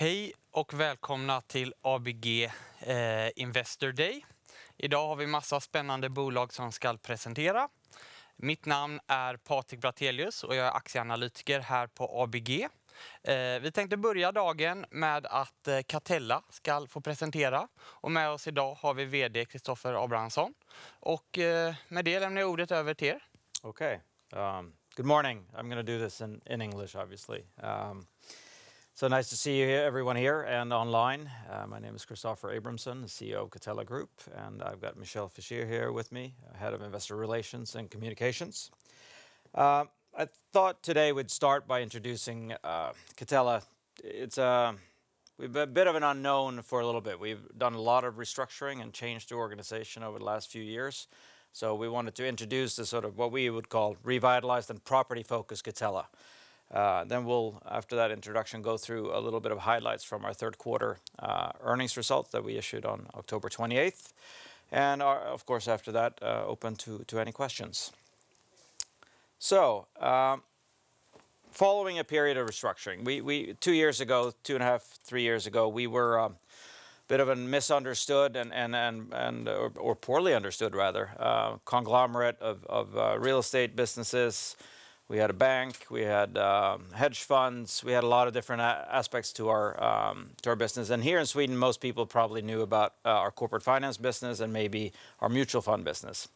Hej och välkomna till ABG Investor Day. Idag har vi massa spännande bolag som ska presentera. Mitt namn är Patrik Brattelius och jag är aktieanalytiker här på ABG. Vi tänkte börja dagen med att Catella ska få presentera. Och med oss idag har vi vd Kristoffer Abrahamsson. Och med det lämnar jag ordet över till er. Okay. Good morning. I'm going to do this in English, obviously. So nice to see you here, everyone here and online. My name is Kristoffer Abrahamsson, the CEO of Catella Group, and I've got Michelle Fischier here with me, Head of Investor Relations and Communications. I thought today we'd start by introducing Catella. We've been a bit of an unknown for a little bit. We've done a lot of restructuring and changed the organization over the last few years. So we wanted to introduce the sort of what we would call revitalized and property-focused Catella. Then we'll, after that introduction, go through a little bit of highlights from our third quarter earnings results that we issued on October 28th. And of course, after that, open to any questions. So, following a period of restructuring, we 2 years ago, 2.5, 3 years ago, we were bit of a misunderstood or poorly understood rather conglomerate of real estate businesses. We had a bank, we had hedge funds, we had a lot of different aspects to our business. And here in Sweden, most people probably knew about our corporate finance business and maybe our mutual fund business.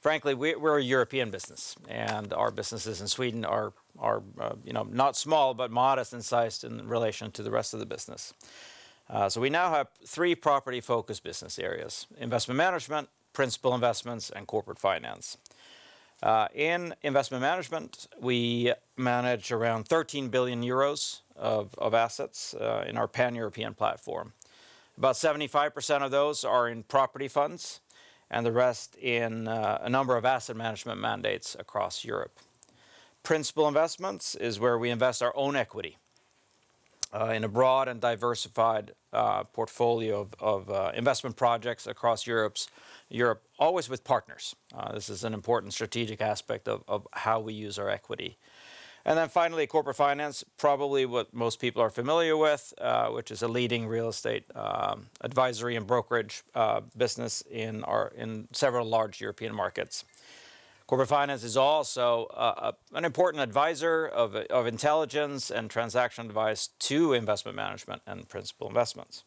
Frankly, we're a European business, and our businesses in Sweden are not small but modest in size in relation to the rest of the business. So we now have 3 property-focused business areas: investment management, principal investments, and corporate finance. In investment management, we manage around 13 billion euros of assets in our pan-European platform. About 75% of those are in property funds, and the rest in a number of asset management mandates across Europe. Principal investments is where we invest our own equity in a broad and diversified portfolio of investment projects across Europe, always with partners. This is an important strategic aspect of how we use our equity. And then finally, corporate finance, probably what most people are familiar with, which is a leading real estate advisory and brokerage business in several large European markets. Corporate finance is also an important advisor of intelligence and transaction advice to investment management and principal investments.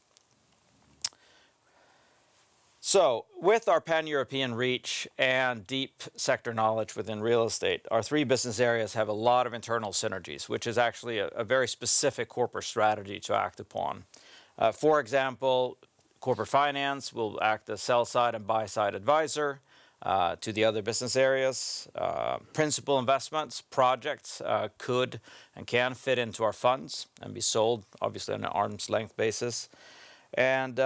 So, with our pan-European reach and deep sector knowledge within real estate, our 3 business areas have a lot of internal synergies, which is actually a very specific corporate strategy to act upon. For example, corporate finance will act as sell-side and buy-side advisor to the other business areas. Principal investments, projects could and can fit into our funds and be sold, obviously, on an arm's length basis. And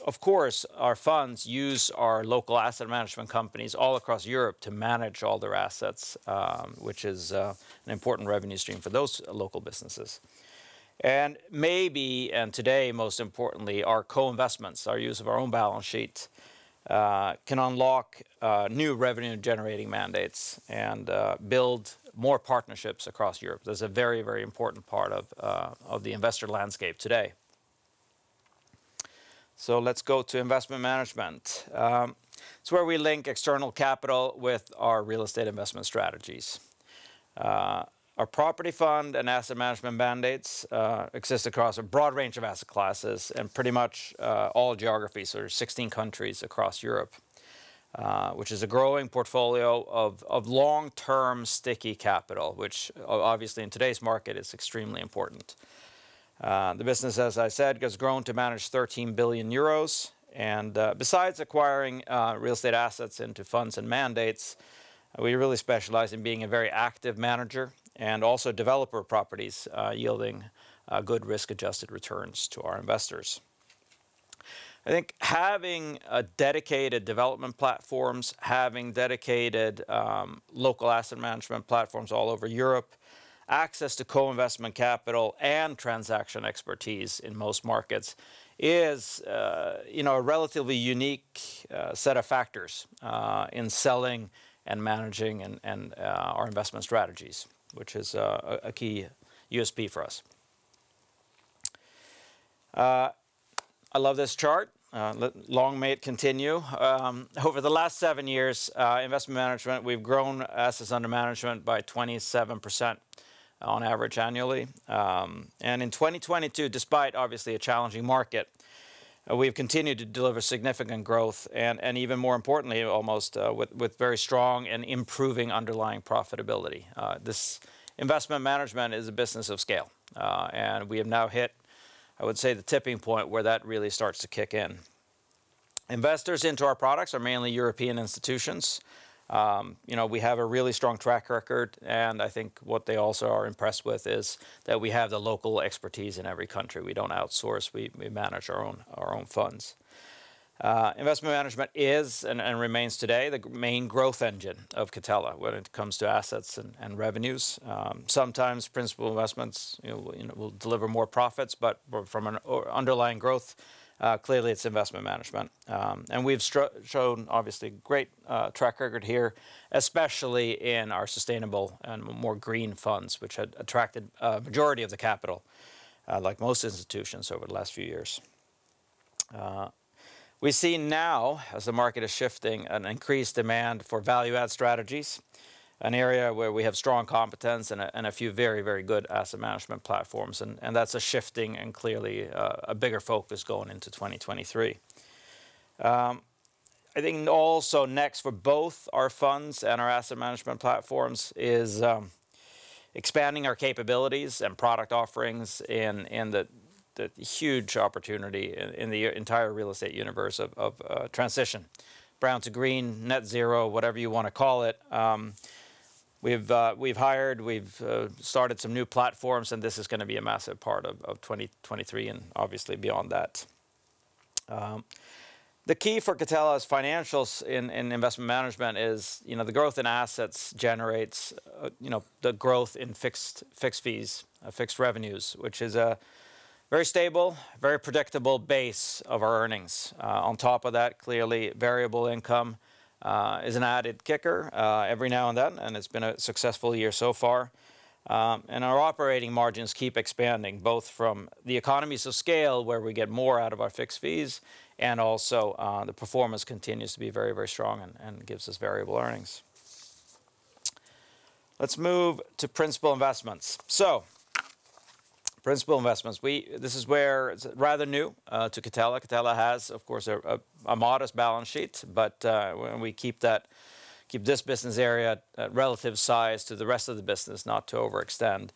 of course, our funds use our local asset management companies all across Europe to manage all their assets, which is an important revenue stream for those local businesses. And maybe, and today most importantly, our co-investments, our use of our own balance sheet, can unlock new revenue-generating mandates and build more partnerships across Europe. That's a very, very important part of the investor landscape today. So let's go to investment management. It's where we link external capital with our real estate investment strategies. Our property fund and asset management mandates exist across a broad range of asset classes and pretty much all geographies, so 16 countries across Europe, which is a growing portfolio of long-term sticky capital, which obviously in today's market is extremely important. The business, as I said, has grown to manage 13 billion euros. And besides acquiring real estate assets into funds and mandates, we really specialize in being a very active manager and also developer properties, yielding good risk-adjusted returns to our investors. I think having dedicated development platforms, having dedicated local asset management platforms all over Europe, access to co-investment capital and transaction expertise in most markets is a relatively unique set of factors in selling and managing and our investment strategies, which is a key USP for us. I love this chart. Long may it continue. Over the last 7 years, investment management, we've grown assets under management by 27% on average annually. And in 2022, despite obviously a challenging market, we've continued to deliver significant growth and even more importantly, almost with very strong and improving underlying profitability. This investment management is a business of scale. And we have now hit, I would say, the tipping point where that really starts to kick in. Investors into our products are mainly European institutions. We have a really strong track record, and I think what they also are impressed with is that we have the local expertise in every country. We don't outsource, we manage our own funds. Investment management is and remains today the main growth engine of Catella when it comes to assets and revenues. Sometimes principal investments will deliver more profits, but from an underlying growth, clearly it's investment management. And we've shown obviously great track record here, especially in our sustainable and more green funds, which had attracted a majority of the capital, like most institutions over the last few years. We see now, as the market is shifting, an increased demand for value-add strategies, an area where we have strong competence and a few very, very good asset management platforms. And that's a shifting and clearly a bigger focus going into 2023. I think also next for both our funds and our asset management platforms is expanding our capabilities and product offerings in the huge opportunity in the entire real estate universe of transition, brown to green, net zero, whatever you want to call it. We've hired, we've started some new platforms, and this is going to be a massive part of 2023 and obviously beyond that. The key for Catella's financials in investment management is, the growth in assets generates, the growth in fixed fees, fixed revenues, which is a very stable, very predictable base of our earnings. On top of that, clearly variable income is an added kicker every now and then, and it's been a successful year so far. And our operating margins keep expanding, both from the economies of scale, where we get more out of our fixed fees, and also the performance continues to be very, very strong and gives us variable earnings. Let's move to principal investments. So, principal investments. This is where it's rather new to Catella. Catella has, of course, a modest balance sheet, but when we keep this business area at relative size to the rest of the business, not to overextend.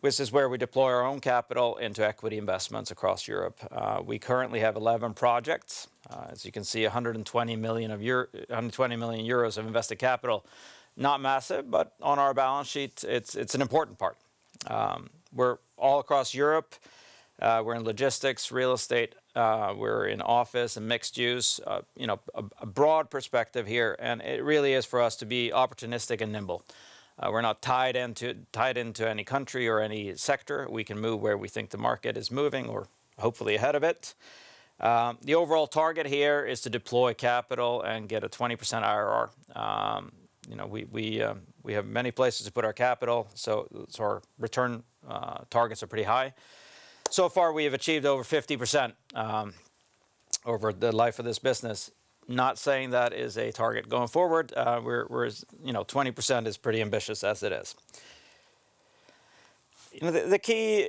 This is where we deploy our own capital into equity investments across Europe. We currently have 11 projects. As you can see, 120 million euros of invested capital. Not massive, but on our balance sheet, it's an important part. We're all across Europe. We're in logistics, real estate. We're in office and mixed use. A broad perspective here, and it really is for us to be opportunistic and nimble. We're not tied into any country or any sector. We can move where we think the market is moving, or hopefully ahead of it. The overall target here is to deploy capital and get a 20% IRR. We have many places to put our capital, so our return targets are pretty high. So far, we have achieved over 50% over the life of this business. Not saying that is a target going forward. 20% is pretty ambitious as it is. The key,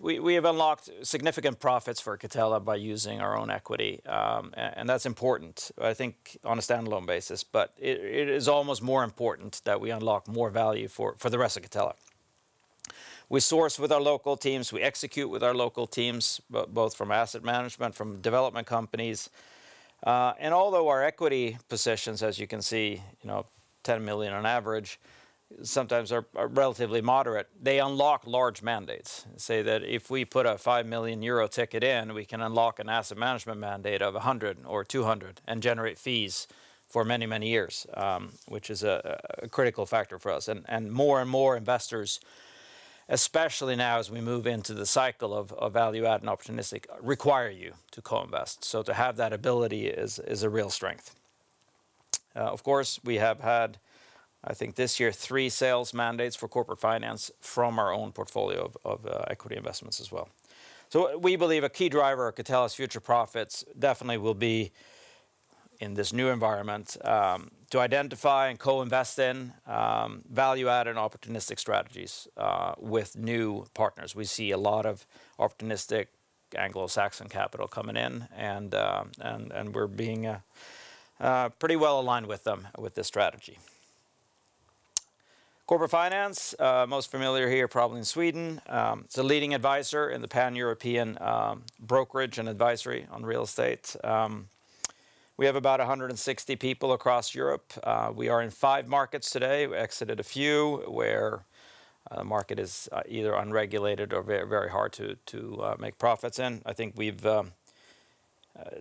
we have unlocked significant profits for Catella by using our own equity, and that's important, I think, on a standalone basis. But it is almost more important that we unlock more value for the rest of Catella. We source with our local teams, we execute with our local teams, both from asset management, from development companies. And although our equity positions, as you can see, 10 million on average, sometimes are relatively moderate, they unlock large mandates. Say that if we put a 5 million euro ticket in, we can unlock an asset management mandate of 100 or 200 and generate fees for many, many years, which is a critical factor for us. And more investors, especially now as we move into the cycle of value-add and opportunistic, require you to co-invest. So to have that ability is a real strength. Of course, we have had I think this year 3 sales mandates for corporate finance from our own portfolio of equity investments as well. So we believe a key driver of Catella's future profits definitely will be in this new environment to identify and co-invest in value-added and opportunistic strategies with new partners. We see a lot of opportunistic Anglo-Saxon capital coming in, and we're being pretty well aligned with them with this strategy. Corporate finance, most familiar here probably in Sweden. It's a leading advisor in the pan-European brokerage and advisory on real estate. We have about 160 people across Europe. We are in 5 markets today. We exited a few where the market is either unregulated or very, very hard to make profits in. I think we've,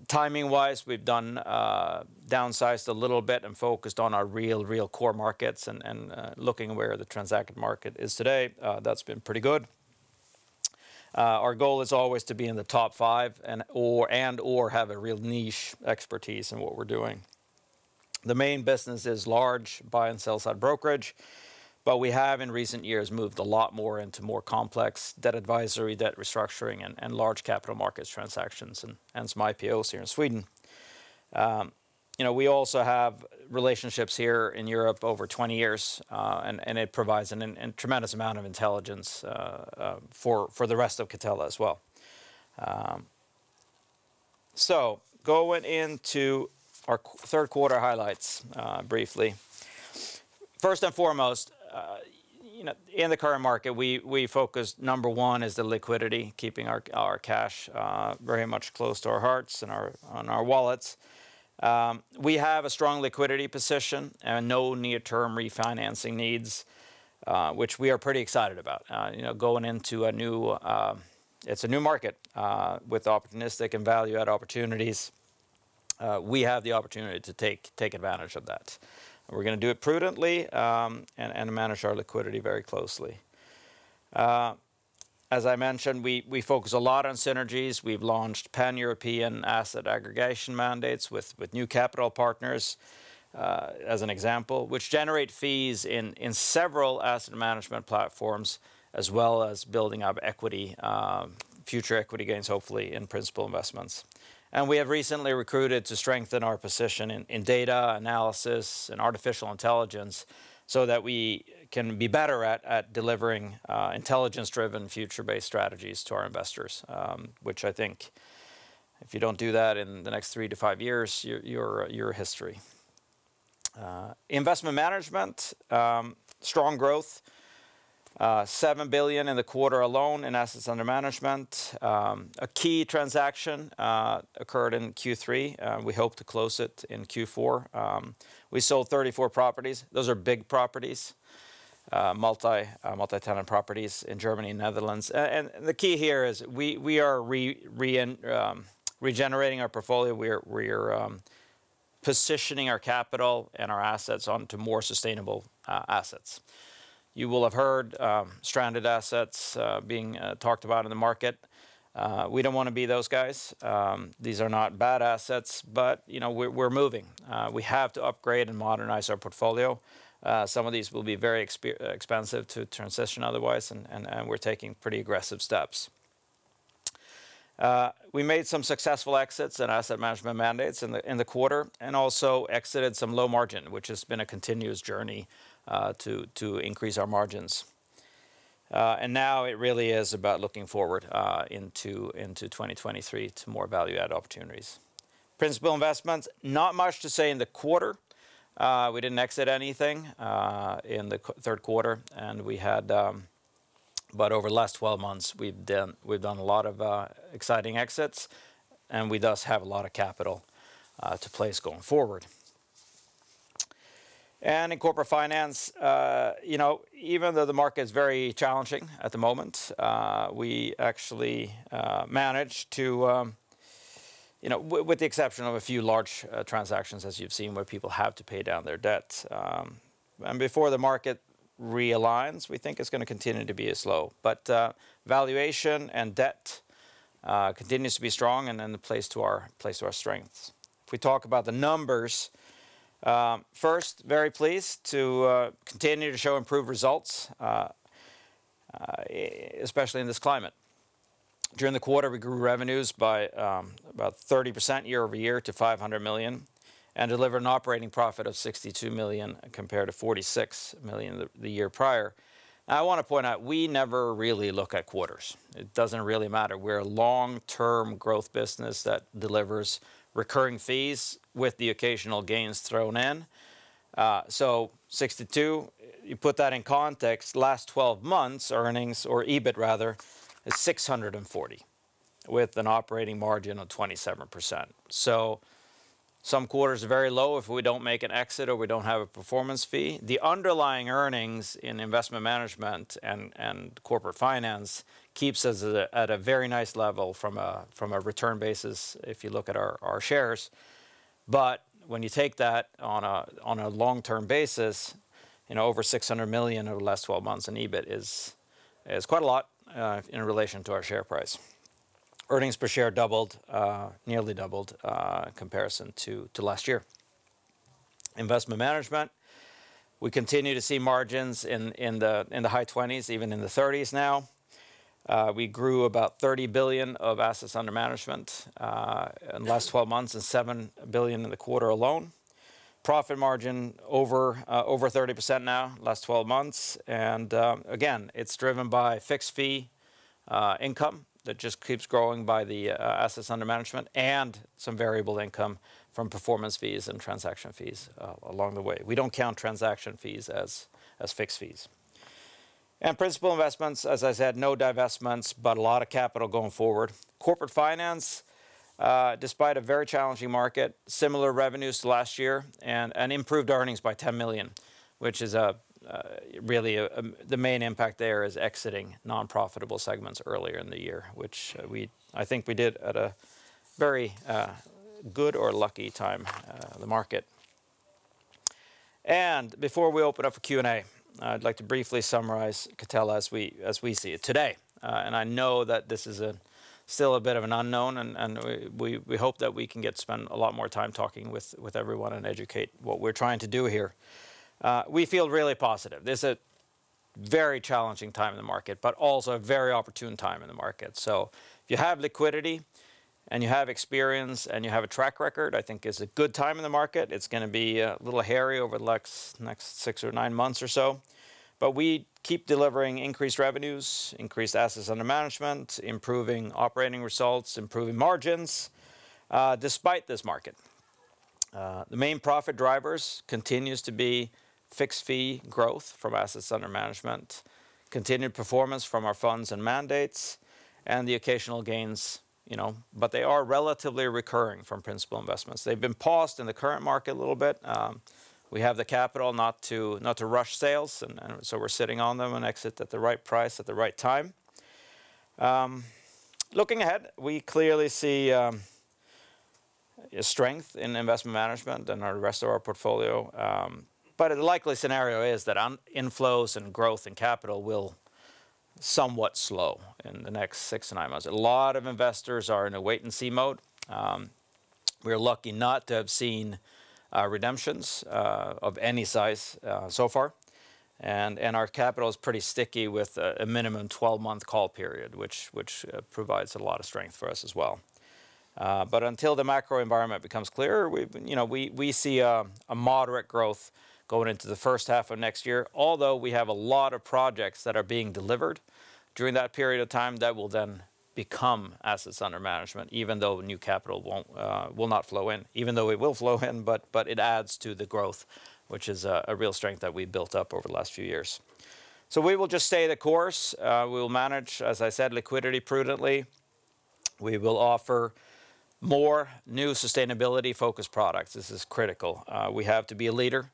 timing-wise, we've done downsized a little bit and focused on our real core markets and looking where the transacted market is today. That's been pretty good. Our goal is always to be in the top 5 or have a real niche expertise in what we're doing. The main business is large buy and sell side brokerage, but we have in recent years moved a lot more into more complex debt advisory, debt restructuring, and large capital markets transactions, and some IPOs here in Sweden. We also have relationships here in Europe over 20 years, and it provides a tremendous amount of intelligence for the rest of Catella as well. So going into our third quarter highlights briefly. First and foremost, in the current market, we focus, number one is the liquidity, keeping our cash very much close to our hearts and on our wallets. We have a strong liquidity position and no near-term refinancing needs, which we are pretty excited about. Going into a new, it's a new market with opportunistic and value-add opportunities. We have the opportunity to take advantage of that. We're going to do it prudently and manage our liquidity very closely. As I mentioned, we focus a lot on synergies. We've launched pan-European asset aggregation mandates with new capital partners, as an example, which generate fees in several asset management platforms, as well as building up equity, future equity gains, hopefully, in principal investments. And we have recently recruited to strengthen our position in data analysis and artificial intelligence so that we can be better at delivering intelligence-driven, future-based strategies to our investors, which I think if you don't do that in the next 3 to 5 years, you're history. Investment management, strong growth. 7 billion in the quarter alone in assets under management. A key transaction occurred in Q3. We hope to close it in Q4. We sold 34 properties. Those are big properties, multi-tenant properties in Germany and Netherlands. And the key here is we are regenerating our portfolio. We're positioning our capital and our assets onto more sustainable assets. You will have heard stranded assets being talked about in the market. We don't want to be those guys. These are not bad assets, but we're moving. We have to upgrade and modernize our portfolio. Some of these will be very expensive to transition otherwise, and we're taking pretty aggressive steps. We made some successful exits and asset management mandates in the quarter, and also exited some low margin, which has been a continuous journey to increase our margins. And now it really is about looking forward into 2023 to more value-add opportunities. Principal investments, not much to say in the quarter. We didn't exit anything in the third quarter, and we had, but over the last 12 months, we've done a lot of exciting exits, and we thus have a lot of capital to place going forward. And in corporate finance, even though the market is very challenging at the moment, we actually managed to, with the exception of a few large transactions, as you've seen, where people have to pay down their debt. And before the market realigns, we think it's going to continue to be slow. But valuation and debt continues to be strong and then plays to our strengths. If we talk about the numbers, First, very pleased to continue to show improved results, especially in this climate. During the quarter, we grew revenues by about 30% year over year to 500 million and delivered an operating profit of 62 million compared to 46 million the year prior. Now, I want to point out, we never really look at quarters. It doesn't really matter. We're a long-term growth business that delivers recurring fees with the occasional gains thrown in. So 62, you put that in context, last 12 months earnings, or EBIT rather, is 640 with an operating margin of 27%. So some quarters are very low if we don't make an exit or we don't have a performance fee. The underlying earnings in investment management and corporate finance keeps us at a very nice level from a return basis if you look at our shares. But when you take that on a long-term basis, over 600 million over the last 12 months in EBIT is quite a lot in relation to our share price. Earnings per share doubled, nearly doubled in comparison to last year. Investment management, we continue to see margins in the high 20s, even in the 30s now. We grew about 30 billion of assets under management in the last 12 months and 7 billion in the quarter alone. Profit margin over 30% now, last 12 months. And again, it's driven by fixed fee income that just keeps growing by the assets under management and some variable income from performance fees and transaction fees along the way. We don't count transaction fees as fixed fees. And principal investments, as I said, no divestments, but a lot of capital going forward. Corporate finance, despite a very challenging market, similar revenues to last year and improved earnings by 10 million, which is really the main impact there is exiting non-profitable segments earlier in the year, which I think we did at a very good or lucky time in the market. And before we open up for Q&A, I'd like to briefly summarize Catella as we see it today. And I know that this is still a bit of an unknown, and we hope that we can spend a lot more time talking with everyone and educate what we're trying to do here. We feel really positive. This is a very challenging time in the market, but also a very opportune time in the market. So if you have liquidity and you have experience and you have a track record, I think it's a good time in the market. It's going to be a little hairy over the next 6 or 9 months or so. But we keep delivering increased revenues, increased assets under management, improving operating results, improving margins, despite this market. The main profit drivers continues to be fixed fee growth from assets under management, continued performance from our funds and mandates, and the occasional gains, but they are relatively recurring from principal investments. They've been paused in the current market a little bit. We have the capital not to rush sales, and so we're sitting on them and exit at the right price at the right time. Looking ahead, we clearly see a strength in investment management and the rest of our portfolio. But the likely scenario is that inflows and growth in capital will somewhat slow in the next 6 to 9 months. A lot of investors are in a wait-and-see mode. We're lucky not to have seen redemptions of any size so far. And our capital is pretty sticky with a minimum 12-month call period, which provides a lot of strength for us as well. But until the macro environment becomes clearer, we see a moderate growth going into the first half of next year, although we have a lot of projects that are being delivered during that period of time that will then become assets under management, even though new capital will not flow in, even though it will flow in, but it adds to the growth, which is a real strength that we built up over the last few years. So we will just stay the course. We will manage, as I said, liquidity prudently. We will offer more new sustainability-focused products. This is critical. We have to be a leader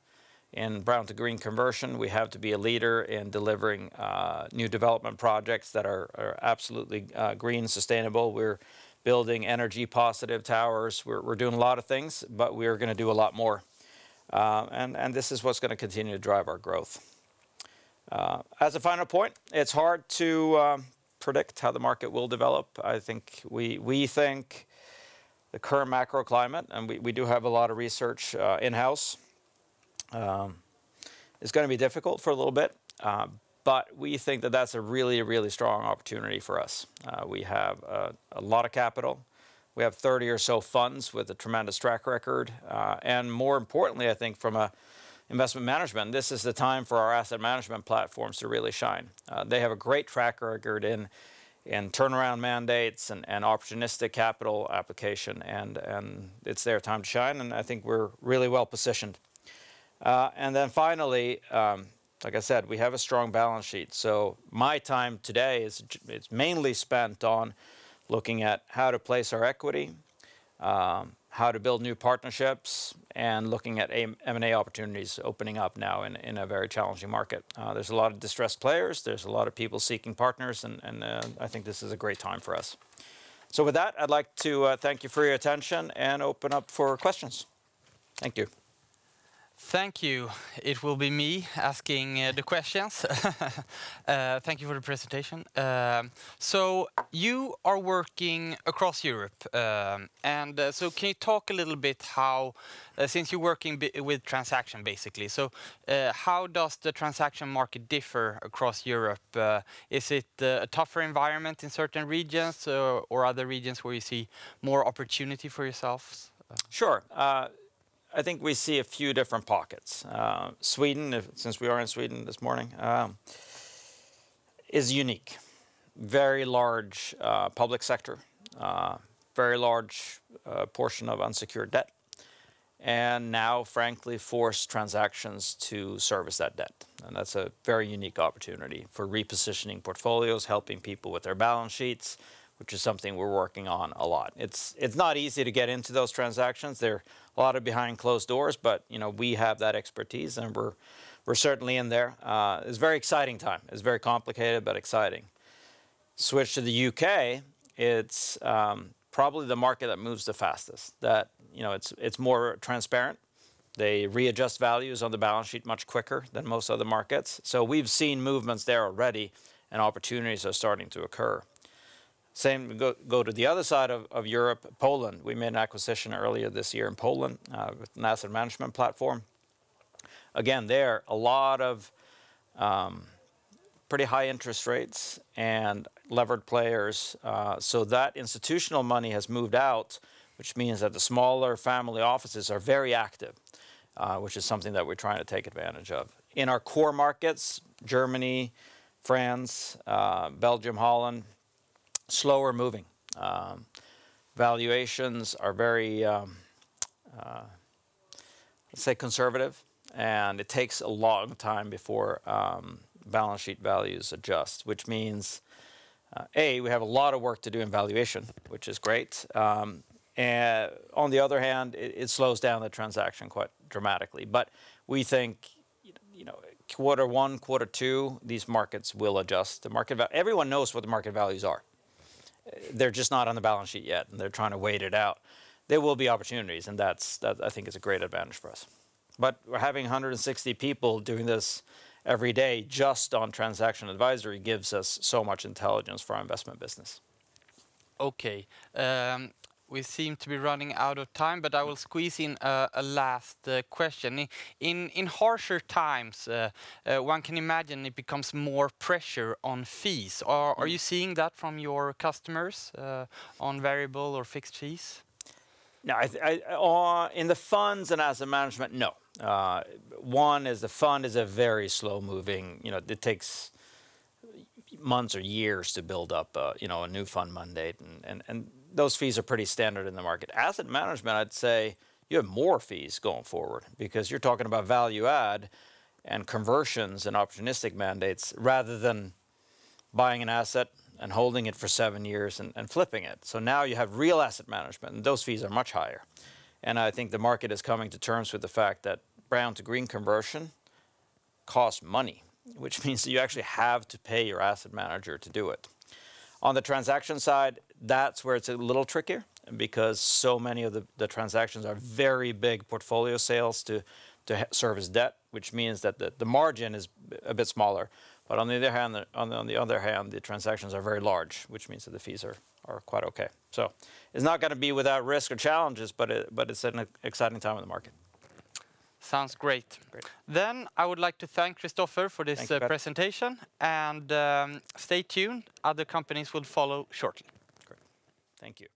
in brown to green conversion. We have to be a leader in delivering new development projects that are absolutely green, sustainable. We're building energy positive towers. We're doing a lot of things, but we're going to do a lot more. And this is what's going to continue to drive our growth. As a final point, it's hard to predict how the market will develop. I think we think the current macro climate, and we do have a lot of research in-house, It's going to be difficult for a little bit, but we think that that's a really, really strong opportunity for us. We have a lot of capital. We have 30 or so funds with a tremendous track record. And more importantly, I think from a investment management, this is the time for our asset management platforms to really shine. They have a great track record in turnaround mandates and opportunistic capital application, and it's their time to shine, and I think we're really well positioned. And then finally, like I said, we have a strong balance sheet. So my time today is mainly spent on looking at how to place our equity, how to build new partnerships, and looking at M&A opportunities opening up now in a very challenging market. There's a lot of distressed players. There's a lot of people seeking partners, and I think this is a great time for us. So with that, I'd like to thank you for your attention and open up for questions. Thank you. Thank you. It will be me asking the questions. Thank you for the presentation. So you are working across Europe, and so can you talk a little bit how, since you're working with transaction basically, so how does the transaction market differ across Europe? Is it a tougher environment in certain regions or other regions where you see more opportunity for yourselves? Sure. I think we see a few different pockets. Sweden, since we are in Sweden this morning, is unique. Very large public sector, very large portion of unsecured debt, and now, frankly, forced transactions to service that debt. And that's a very unique opportunity for repositioning portfolios, helping people with their balance sheets, which is something we're working on a lot. It's not easy to get into those transactions. They're a lot of behind closed doors, but we have that expertise, and we're certainly in there. It's a very exciting time. It's very complicated, but exciting. Switch to the UK, it's probably the market that moves the fastest. That it's more transparent. They readjust values on the balance sheet much quicker than most other markets. So we've seen movements there already, and opportunities are starting to occur. Same, go to the other side of Europe, Poland. We made an acquisition earlier this year in Poland with an asset management platform. Again, there, a lot of pretty high interest rates and levered players. So that institutional money has moved out, which means that the smaller family offices are very active, which is something that we're trying to take advantage of. In our core markets, Germany, France, Belgium, Holland, slower moving. Valuations are very, let's say, conservative, and it takes a long time before balance sheet values adjust, which means, A, we have a lot of work to do in valuation, which is great. And on the other hand, it slows down the transaction quite dramatically. But we think, quarter one, quarter two, these markets will adjust. The market everyone knows what the market values are. They're just not on the balance sheet yet, and they're trying to wait it out. There will be opportunities, and that I think is a great advantage for us. But we're having 160 people doing this every day just on transaction advisory gives us so much intelligence for our investment business. Okay. We seem to be running out of time, but I will squeeze in a last question. In harsher times, one can imagine it becomes more pressure on fees. Are you seeing that from your customers on variable or fixed fees? No, in the funds and asset management, no. One is the fund is a very slow-moving. It takes months or years to build up, a new fund mandate, and those fees are pretty standard in the market. Asset management, I'd say, you have more fees going forward because you're talking about value add and conversions and opportunistic mandates rather than buying an asset and holding it for 7 years and flipping it. So now you have real asset management, and those fees are much higher. And I think the market is coming to terms with the fact that brown to green conversion costs money, which means that you actually have to pay your asset manager to do it. On the transaction side, that's where it's a little trickier because so many of the transactions are very big portfolio sales to service debt, which means that the margin is a bit smaller. But on the other hand, the transactions are very large, which means that the fees are quite okay. So it's not going to be without risk or challenges, but it's an exciting time in the market. Sounds great. Great. Then I would like to thank Christopher for this Thank you, Pat. presentation, and stay tuned. Other companies will follow shortly. Great. Thank you.